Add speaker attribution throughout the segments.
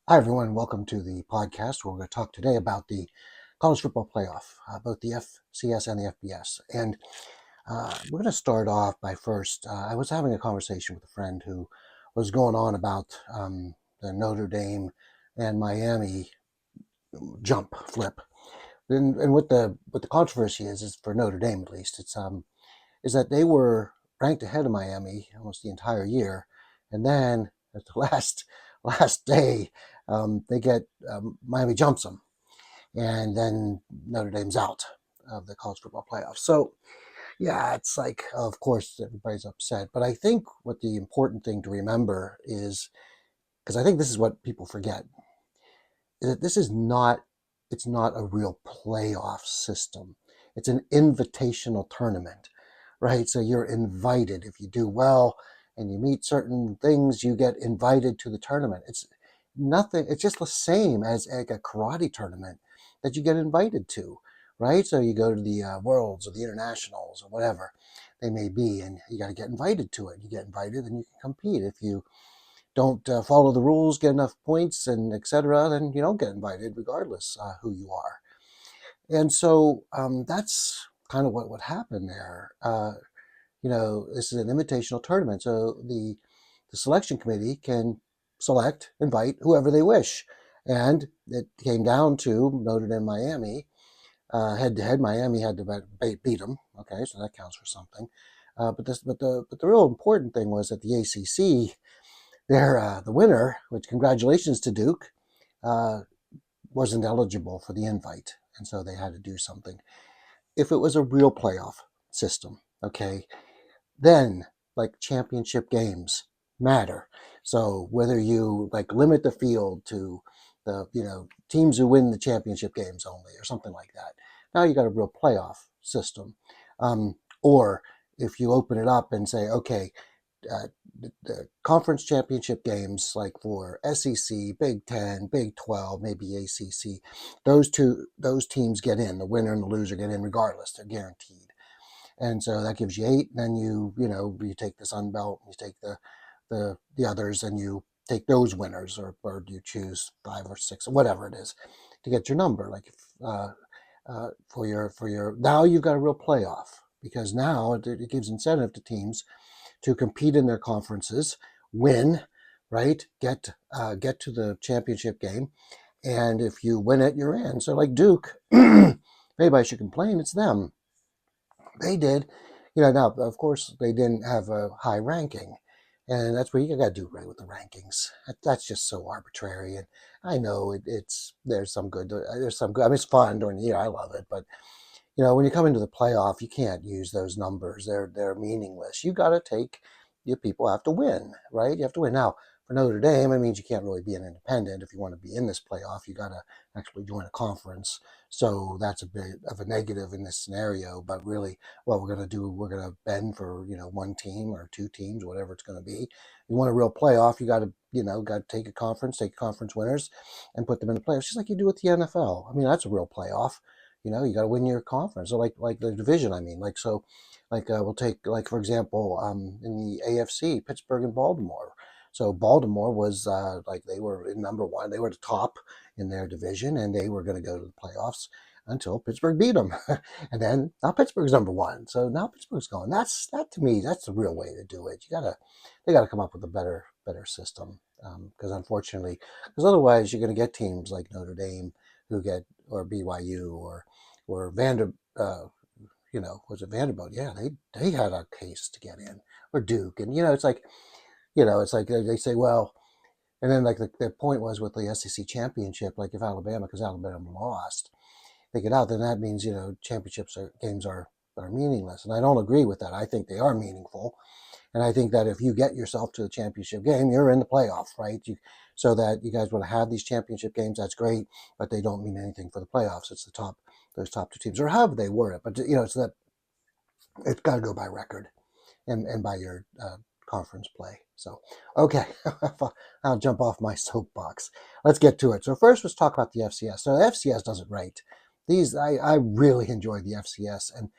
Speaker 1: Hi, everyone. Welcome to the podcast where we're going to talk today about the college football playoff, both the FCS and the FBS. And we're going to start off by first, I was having a conversation with a friend who was going on about the Notre Dame and Miami jump flip. And what the controversy is for Notre Dame at least, is that they were ranked ahead of Miami almost the entire year, and then at the last day, they get Miami jumps them, and then Notre Dame's out of the college football playoff. So yeah, it's like, of course, everybody's upset, but I think what the important thing to remember is, because I think this is what people forget, is that this is not it's not a real playoff system. It's an invitational tournament, right? So you're invited. If you do well and you meet certain things, you get invited to the tournament. It's nothing, it's just the same as like a karate tournament that you get invited to, right? So you go to the worlds or the internationals or whatever they may be, and you got to get invited to it. You get invited and you can compete. If you don't follow the rules, get enough points, and etc., then you don't get invited, regardless who you are. And so that's kind of what would happen there. This is an invitational tournament, so the selection committee can invite whoever they wish, and it came down to Notre Dame, Miami, head to head. Miami had to beat them. Okay, so that counts for something. But the real important thing was that the ACC, the winner, which congratulations to Duke, uh, wasn't eligible for the invite, and so they had to do something. If it was a real playoff system, okay, then like championship games matter. So whether you like limit the field to the teams who win the championship games only, or something like that, now you got a real playoff system. Or if you open it up and say, okay, uh, the conference championship games, like for SEC, Big Ten, Big 12, maybe ACC, those teams get in. The winner and the loser get in regardless; they're guaranteed. And so that gives you eight. And then you take the Sun Belt, you take the others, and you take those winners, or you choose five or six or whatever it is to get your number. Like if, for your now you've got a real playoff, because now it gives incentive to teams to compete in their conferences, win, right? Get to the championship game, and if you win it, you're in. So like Duke, if anybody should complain, it's them. They did, now of course they didn't have a high ranking, and that's where you got to do right with the rankings. That's just so arbitrary, and I know it's there's some good. I mean, it's fun during the year. I love it, but when you come into the playoff, you can't use those numbers. They're meaningless. You got to take your people have to win, right? You have to win. Now, for Notre Dame, it means you can't really be an independent. If you want to be in this playoff, you got to actually join a conference. So that's a bit of a negative in this scenario. But really, what we're going to do, we're going to bend for one team or two teams, whatever it's going to be. You want a real playoff, you got to take conference winners, and put them in the playoffs, just like you do with the NFL. I mean, that's a real playoff. You got to win your conference, or like the division. I mean, we'll take, like, for example, in the AFC, Pittsburgh and Baltimore. So Baltimore was like, they were in number one. They were the top in their division, and they were going to go to the playoffs until Pittsburgh beat them, and then now Pittsburgh's number one. So now Pittsburgh's going. That to me, that's the real way to do it. They gotta come up with a better system, because unfortunately, because otherwise you're going to get teams like Notre Dame who get, or BYU, or was it Vanderbilt? Yeah, they had a case to get in, or Duke, and it's like they say, well, and then like the point was with the SEC championship, like if Alabama, because Alabama lost, they get out, then that means games are meaningless, and I don't agree with that. I think they are meaningful, and I think that if you get yourself to the championship game, you're in the playoff, right? So that you guys want to have these championship games, that's great, but they don't mean anything for the playoffs. It's those top two teams, or however they were it. But it's that it's got to go by record, and by your conference play. So, okay, I'll jump off my soapbox. Let's get to it. So first, let's talk about the FCS. So the FCS does it right. I really enjoy the FCS, and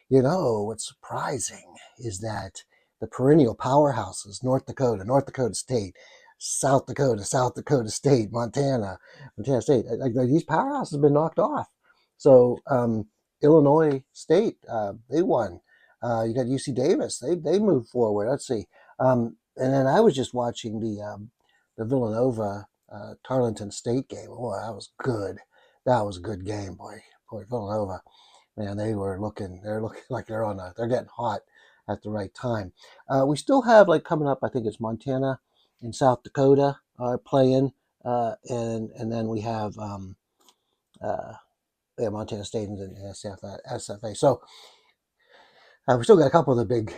Speaker 1: what's surprising is that the perennial powerhouses, North Dakota State, South Dakota, South Dakota State, Montana State. Like these powerhouses have been knocked off. So Illinois State, they won. You got UC Davis, they moved forward. Let's see. And then I was just watching the Villanova Tarleton State game. Oh, that was good. That was a good game, boy, Villanova. Man, they're looking like they're getting hot at the right time. We still have like coming up, I think it's Montana and South Dakota are playing, and then we have uh, yeah, Montana State and SFA. So we still got a couple of the big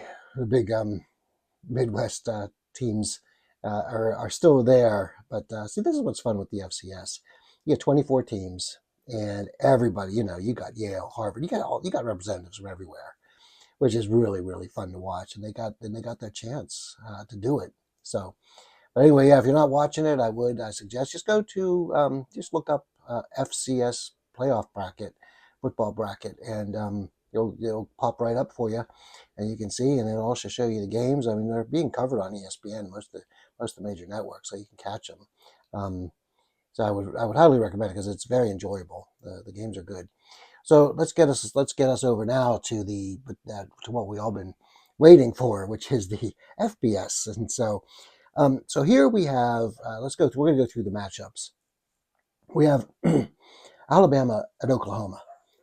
Speaker 1: Midwest teams are still there. But see, this is what's fun with the FCS. You get 24 teams, and everybody, you got Yale, Harvard, you got representatives from everywhere, which is really really fun to watch. And they got their chance to do it. So, but anyway, yeah, if you're not watching it, I suggest just go to just look up FCS playoff bracket, football bracket, and it'll pop right up for you, and you can see, and it'll also show you the games. I mean, they're being covered on ESPN, most of the major networks, so you can catch them. So I would highly recommend it because it's very enjoyable. The games are good. So let's get us over now to to what we all been waiting for, which is the FBS. And so here we have we're going to go through the matchups. We have Alabama and Oklahoma.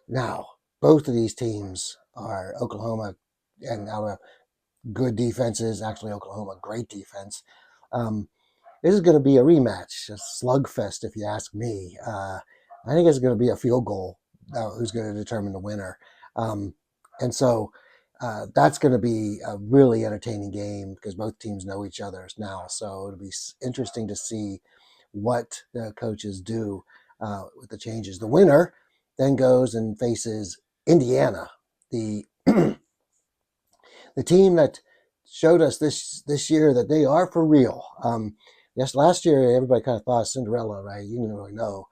Speaker 1: Now, both of these teams are Oklahoma and Alabama good defenses. Actually, Oklahoma great defense. This is going to be a rematch, a slugfest, if you ask me. I think it's going to be a field goal who's going to determine the winner. And so that's going to be a really entertaining game because both teams know each other now. So it'll be interesting to see what the coaches do with the changes. The winner then goes and faces Indiana, the the team that showed us this year that they are for real. Yes, last year everybody kind of thought Cinderella, right? You didn't really know,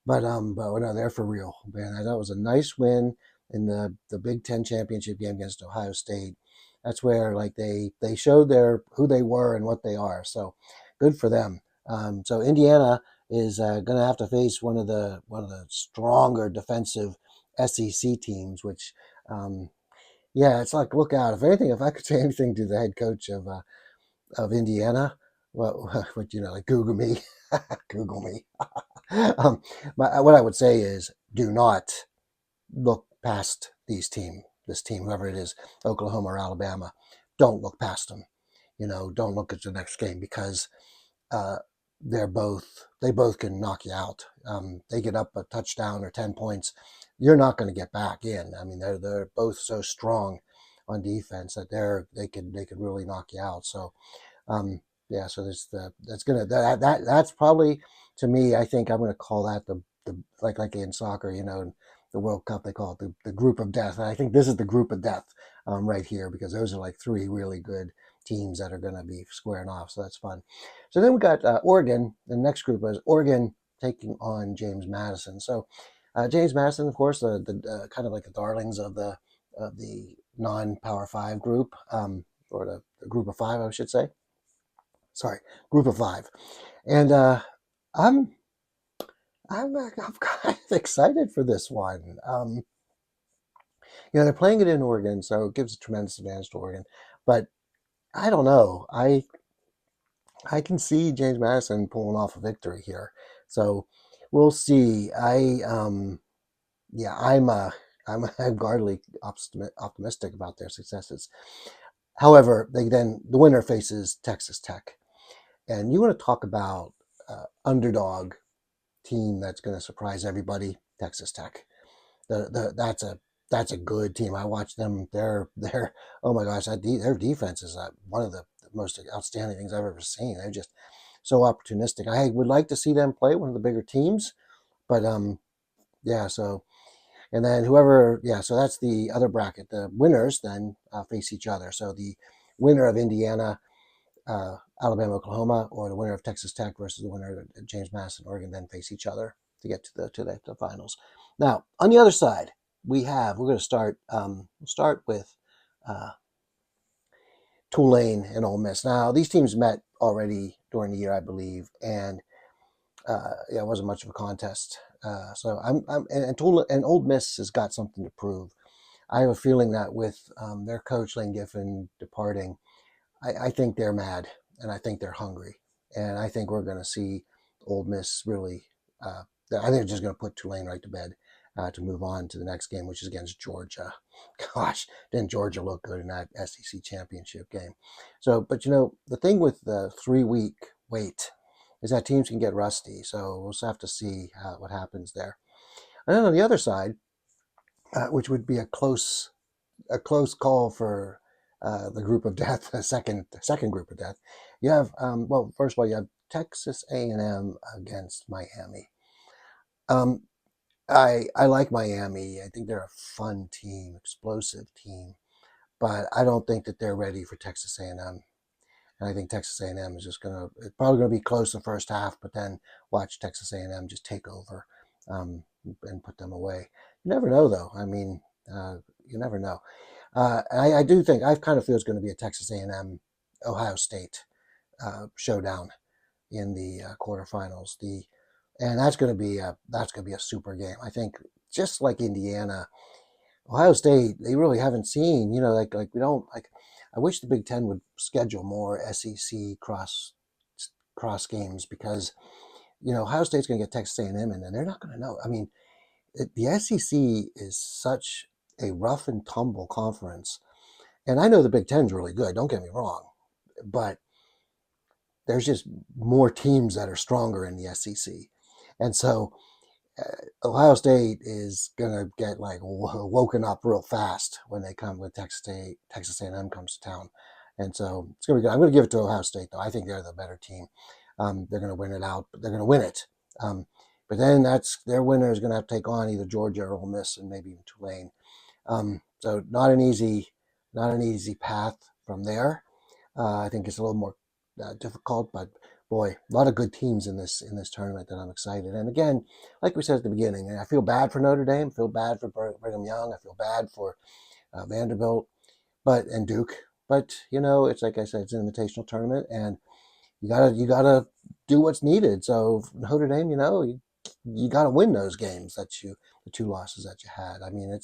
Speaker 1: but no, they're for real, man. That was a nice win in the Big Ten championship game against Ohio State. That's where like they showed who they were and what they are. So good for them. So Indiana is going to have to face one of the stronger defensive SEC teams, which yeah, it's like look out. If anything, if I could say anything to the head coach of Indiana, well, what like Google me, Google me. What I would say is, do not look past this team, whoever it is, Oklahoma or Alabama. Don't look past them. Don't look at the next game because uh, they both can knock you out. They get up a touchdown or 10 points, you're not going to get back in. I mean, they're both so strong on defense that they could really knock you out. So yeah, so that's probably, to me, I think I'm gonna call that the like in soccer, in the World Cup they call it the group of death. And I think this is the group of death right here because those are like three really good teams that are gonna be squaring off. So that's fun. So then we got Oregon. The next group is Oregon taking on James Madison. So James Madison, of course, the kind of like the darlings of the non-Power Five group, or the group of five, I should say. Sorry, group of five, and I'm I'm kind of excited for this one. They're playing it in Oregon, so it gives a tremendous advantage to Oregon. But I don't know. I can see James Madison pulling off a victory here. So we'll see. Yeah, I'm guardedly optimistic about their successes. However, the winner faces Texas Tech, and you want to talk about underdog team that's going to surprise everybody. Texas Tech. That's a good team. I watched them. They're oh my gosh, their defense is one of the most outstanding things I've ever seen. They're just so opportunistic. I would like to see them play one of the bigger teams, but yeah. So and then so that's the other bracket. The winners then face each other. So the winner of Indiana, Alabama, Oklahoma, or the winner of Texas Tech versus the winner of James Madison, Oregon, then face each other to get to the finals. Now, on the other side, we're going to start. We'll start with Tulane and Ole Miss. Now, these teams met already during the year, I believe, and yeah, it wasn't much of a contest. So and Old Miss has got something to prove. I have a feeling that with their coach Lane Kiffin departing, I think they're mad and I think they're hungry, and I think we're going to see Old Miss really. Uh, I think they're just going to put Tulane right to bed to move on to the next game, which is against Georgia. Gosh, didn't Georgia look good in that SEC championship game? So, but the thing with the 3 week wait is that teams can get rusty. So we'll just have to see what happens there. And then on the other side, which would be a close call for the group of death, the second group of death. You have well, first of all, you have Texas A&M against Miami. Um, I like Miami. I think they're a fun team, explosive team, but I don't think that they're ready for Texas A&M. And I think Texas A&M is just it's probably gonna be close the first half, but then watch Texas A&M just take over and put them away. You never know, though. I mean, you never know. I do think I kind of feel it's going to be a Texas A&M Ohio State showdown in the quarterfinals. And that's going to be a super game. I think just like Indiana, Ohio State, they really haven't seen. Like we don't like. I wish the Big Ten would schedule more SEC cross games because Ohio State's going to get Texas A&M in, and they're not going to know. I mean, the SEC is such a rough and tumble conference. And I know the Big Ten's really good, don't get me wrong, but there's just more teams that are stronger in the SEC. And so Ohio State is going to get like woken up real fast when they come with Texas A&M comes to town. And so it's going to be good. I'm going to give it to Ohio State, though. I think they're the better team. They're going to win it out, but they're going to win it. But then their winner is going to have to take on either Georgia or Ole Miss and maybe even Tulane. So not an easy path from there. I think it's a little more difficult, but boy, a lot of good teams in this tournament that I'm excited. And again, like we said at the beginning, I feel bad for Notre Dame, feel bad for Brigham Young, I feel bad for Vanderbilt, and Duke. But it's like I said, it's an invitational tournament, and you gotta do what's needed. So Notre Dame, you gotta win those games the two losses that you had. I mean,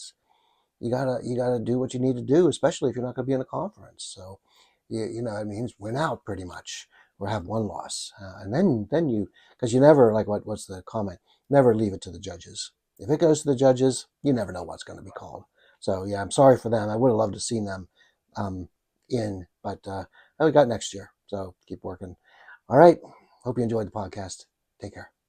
Speaker 1: you gotta do what you need to do, especially if you're not going to be in a conference. So, it means win out pretty much, or have one loss, and then because you never like what's the comment? Never leave it to the judges. If it goes to the judges, you never know what's going to be called. So yeah, I'm sorry for them. I would have loved to seen them but we got next year. So keep working. All right. Hope you enjoyed the podcast. Take care.